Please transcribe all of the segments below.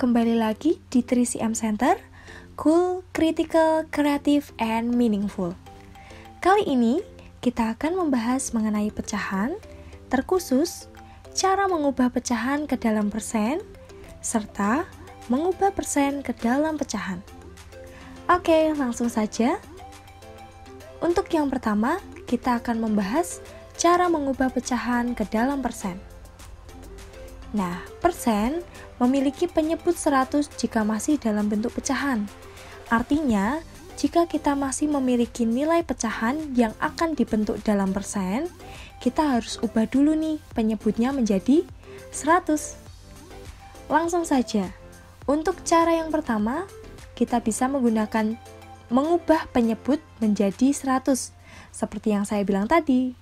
kembali lagi di 3CM Center, Cool, Critical, Creative, and Meaningful. Kali ini, kita akan membahas mengenai pecahan, terkhusus cara mengubah pecahan ke dalam persen, serta mengubah persen ke dalam pecahan. Oke, langsung saja. Untuk yang pertama, kita akan membahas cara mengubah pecahan ke dalam persen. Nah, persen memiliki penyebut 100 jika masih dalam bentuk pecahan. Artinya, jika kita masih memiliki nilai pecahan yang akan dibentuk dalam persen, kita harus ubah dulu nih penyebutnya menjadi 100. Langsung saja. Untuk cara yang pertama, kita bisa mengubah penyebut menjadi 100, seperti yang saya bilang tadi.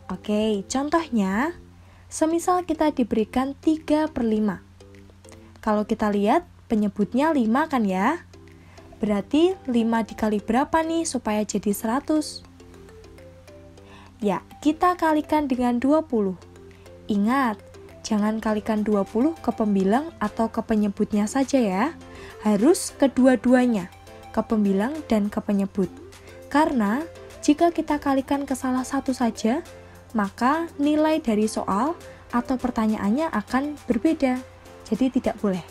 Oke, contohnya, semisal kita diberikan 3/5. Kalau kita lihat, penyebutnya 5 kan ya? Berarti 5 dikali berapa nih supaya jadi 100? Ya, kita kalikan dengan 20. Ingat, jangan kalikan 20 ke pembilang atau ke penyebutnya saja ya. Harus kedua-duanya, ke pembilang dan ke penyebut. Karena, jika kita kalikan ke salah satu saja, maka nilai dari soal atau pertanyaannya akan berbeda, jadi tidak boleh.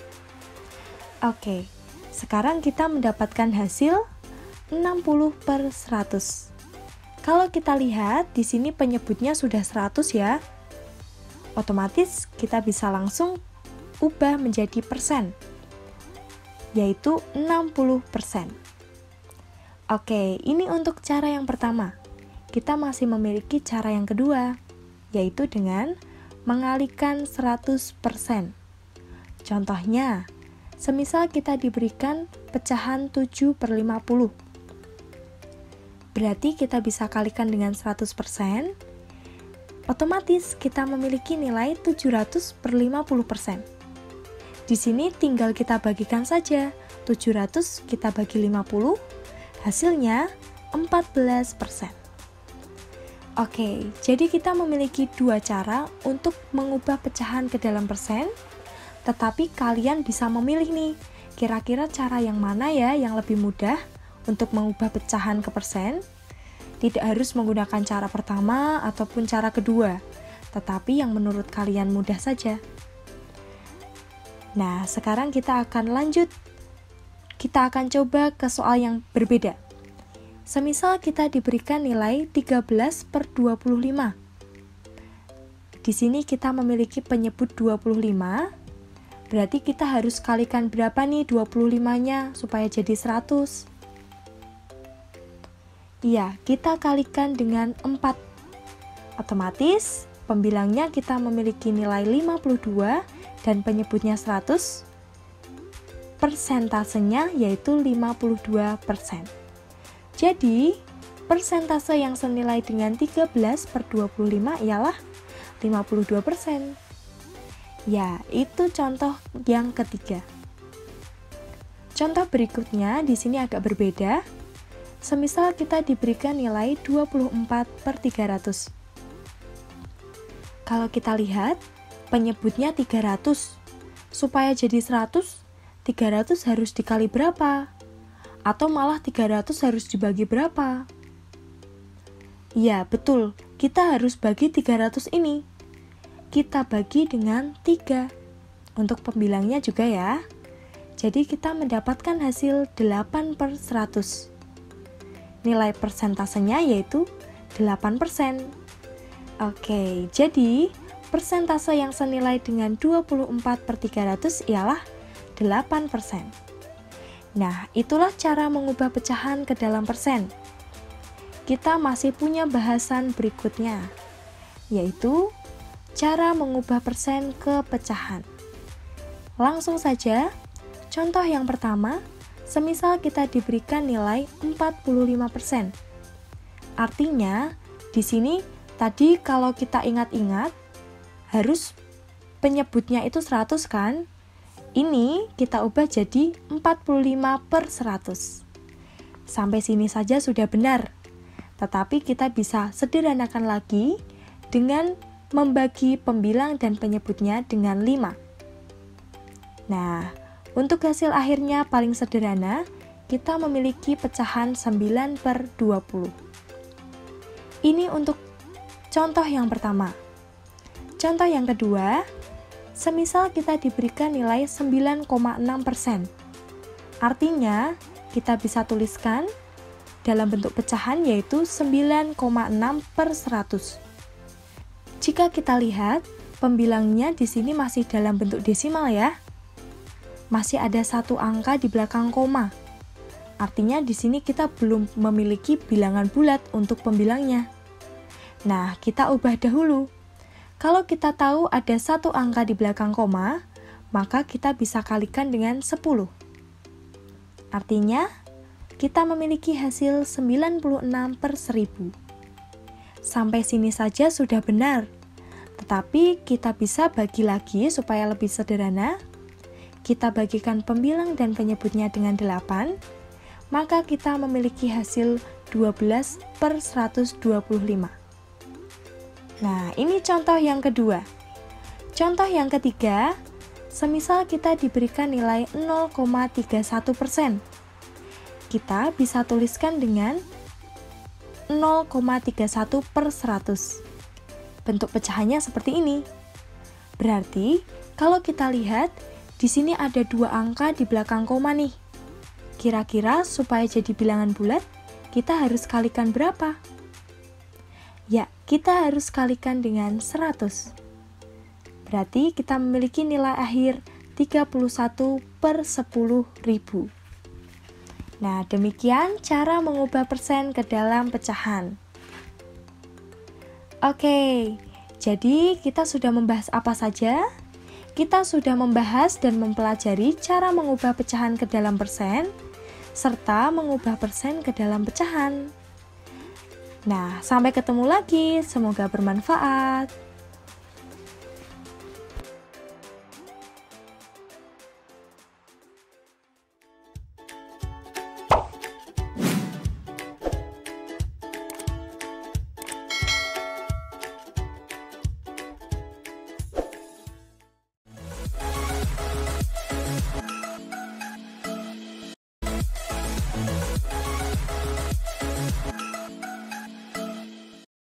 Oke, sekarang kita mendapatkan hasil 60/100. Kalau kita lihat, di sini penyebutnya sudah 100 ya. Otomatis kita bisa langsung ubah menjadi persen, yaitu 60%. Oke, ini untuk cara yang pertama. Kita masih memiliki cara yang kedua, yaitu dengan mengalihkan 100%. Contohnya, semisal kita diberikan pecahan 7/50. Berarti kita bisa kalikan dengan 100%, otomatis kita memiliki nilai 700/50%. Di sini tinggal kita bagikan saja, 700 kita bagi 50, hasilnya 14%. Oke, jadi kita memiliki dua cara untuk mengubah pecahan ke dalam persen, tetapi kalian bisa memilih nih, kira-kira cara yang mana ya yang lebih mudah untuk mengubah pecahan ke persen. Tidak harus menggunakan cara pertama ataupun cara kedua, tetapi yang menurut kalian mudah saja. Nah, sekarang kita akan lanjut. Kita akan coba ke soal yang berbeda. Semisal kita diberikan nilai 13/25. Di sini kita memiliki penyebut 25, berarti kita harus kalikan berapa nih 25-nya supaya jadi 100? Iya, kita kalikan dengan 4. Otomatis, pembilangnya kita memiliki nilai 52 dan penyebutnya 100. Persentasenya yaitu 52%. Jadi, persentase yang senilai dengan 13/25 ialah 52%. Ya, itu contoh yang ketiga. Contoh berikutnya di sini agak berbeda. Semisal kita diberikan nilai 24/300. Kalau kita lihat, penyebutnya 300. Supaya jadi 100, 300 harus dikali berapa? Atau malah 300 harus dibagi berapa? Ya, betul. Kita harus bagi 300 ini. Kita bagi dengan 3. Untuk pembilangnya juga ya. Jadi kita mendapatkan hasil 8/100. Nilai persentasenya yaitu 8%. Oke, jadi persentase yang senilai dengan 24/300 ialah 8%. Nah, itulah cara mengubah pecahan ke dalam persen. Kita masih punya bahasan berikutnya, yaitu cara mengubah persen ke pecahan. Langsung saja, contoh yang pertama, semisal kita diberikan nilai 45%. Artinya, di sini tadi kalau kita ingat-ingat, harus penyebutnya itu 100 kan? Ini kita ubah jadi 45/100. Sampai sini saja sudah benar. Tetapi kita bisa sederhanakan lagi dengan membagi pembilang dan penyebutnya dengan 5. Nah, Untuk hasil akhirnya paling sederhana, kita memiliki pecahan 9/20. Ini untuk contoh yang pertama. Contoh yang kedua, semisal kita diberikan nilai 9,6%. Artinya, kita bisa tuliskan dalam bentuk pecahan yaitu 9,6/100. Jika kita lihat, pembilangnya di sini masih dalam bentuk desimal ya. Masih ada satu angka di belakang koma. Artinya di sini kita belum memiliki bilangan bulat untuk pembilangnya. Nah, kita ubah dahulu. Kalau kita tahu ada satu angka di belakang koma, maka kita bisa kalikan dengan 10. Artinya, kita memiliki hasil 96/1000. Sampai sini saja sudah benar. Tetapi kita bisa bagi lagi supaya lebih sederhana. Kita bagikan pembilang dan penyebutnya dengan 8. Maka kita memiliki hasil 12/125. Nah, ini contoh yang kedua. Contoh yang ketiga, semisal kita diberikan nilai 0,31%. Kita bisa tuliskan dengan 0,31/100. Bentuk pecahannya seperti ini. Berarti, kalau kita lihat, di sini ada dua angka di belakang koma nih. Kira-kira supaya jadi bilangan bulat, kita harus kalikan berapa? Ya, kita harus kalikan dengan 100. Berarti kita memiliki nilai akhir 31/10.000. Nah, demikian cara mengubah persen ke dalam pecahan. Oke, jadi kita sudah membahas apa saja? Kita sudah membahas dan mempelajari cara mengubah pecahan ke dalam persen, serta mengubah persen ke dalam pecahan. Nah, sampai ketemu lagi. Semoga bermanfaat.